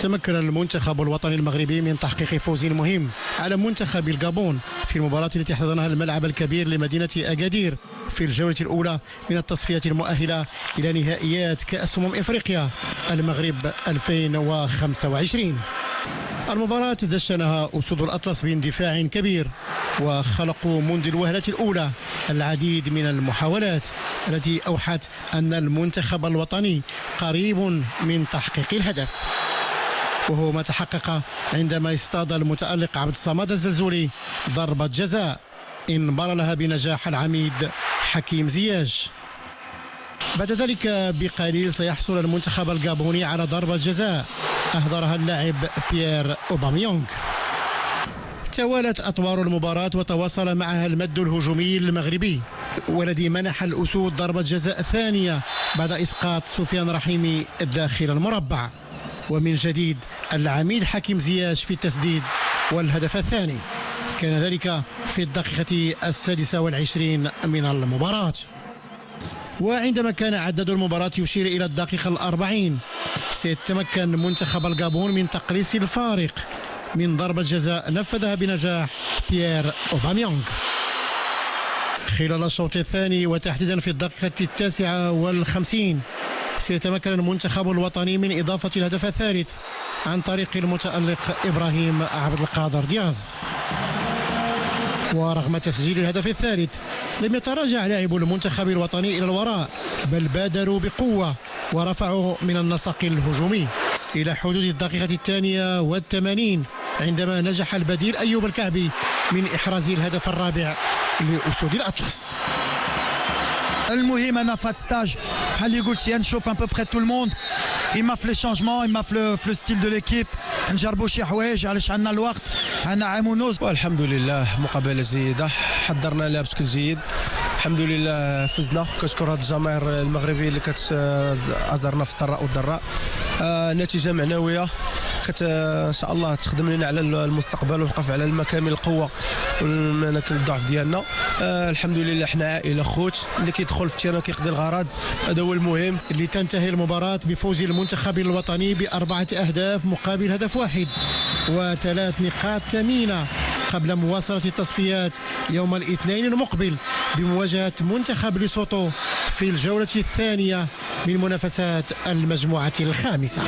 تمكن المنتخب الوطني المغربي من تحقيق فوز مهم على منتخب الغابون في المباراة التي احتضنها الملعب الكبير لمدينة أكادير في الجولة الأولى من التصفية المؤهلة إلى نهائيات كأس إفريقيا المغرب 2025. المباراة دشنها أسود الأطلس باندفاع كبير، وخلقوا منذ الوهلة الأولى العديد من المحاولات التي أوحت أن المنتخب الوطني قريب من تحقيق الهدف، وهو ما تحقق عندما اصطاد المتألق عبد الصمد الزلزولي ضربة جزاء انبر لها بنجاح العميد حكيم زياش. بعد ذلك بقليل سيحصل المنتخب الغابوني على ضربة جزاء أهدرها اللاعب بيير أوباميونغ. توالت أطوار المباراة وتواصل معها المد الهجومي المغربي، والذي منح الأسود ضربة جزاء ثانية بعد إسقاط سفيان رحيمي داخل المربع، ومن جديد العميد حكيم زياش في التسديد، والهدف الثاني كان ذلك في الدقيقة 26 من المباراة. وعندما كان عدد المباراة يشير إلى الدقيقة 40 سيتمكن منتخب الغابون من تقليص الفارق من ضربة جزاء نفذها بنجاح بيير أوباميونغ. خلال الشوط الثاني وتحديدا في الدقيقة 59 سيتمكن المنتخب الوطني من إضافة الهدف الثالث عن طريق المتألق إبراهيم عبد القادر دياز. ورغم تسجيل الهدف الثالث لم يتراجع لاعبو المنتخب الوطني إلى الوراء، بل بادروا بقوة ورفعوا من النسق الهجومي إلى حدود الدقيقة 82 عندما نجح البديل أيوب الكعبي من إحراز الهدف الرابع لأسود الأطلس. المهم انا في هذا ستاج بحال اللي قلت نشوف ان بو بري تو الموند، اما في لي شونجمون اما في لو ستيل دو ليكيب، نجربوا شي حوايج علاش عندنا الوقت، عندنا عامونوز. والحمد لله مقابله جيده حضرنا لها بشكل جيد، الحمد لله فزنا. كنشكر هاد الجماهير المغربيه اللي كتعزرنا في السراء والضراء. نتيجه معنويه ان شاء الله تخدم لنا على المستقبل ونوقف على المكامن القوه والمناكب الضعف ديالنا. الحمد لله حنا عائله خوت، اللي كيدخل في التيران كيقضي الغرض، هذا هو المهم. اللي تنتهي المباراة بفوز المنتخب الوطني ب4 أهداف مقابل هدف واحد و3 نقاط ثمينة قبل مواصلة التصفيات يوم الاثنين المقبل بمواجهة منتخب ليسوتو في الجولة الثانية من منافسات المجموعة الخامسة.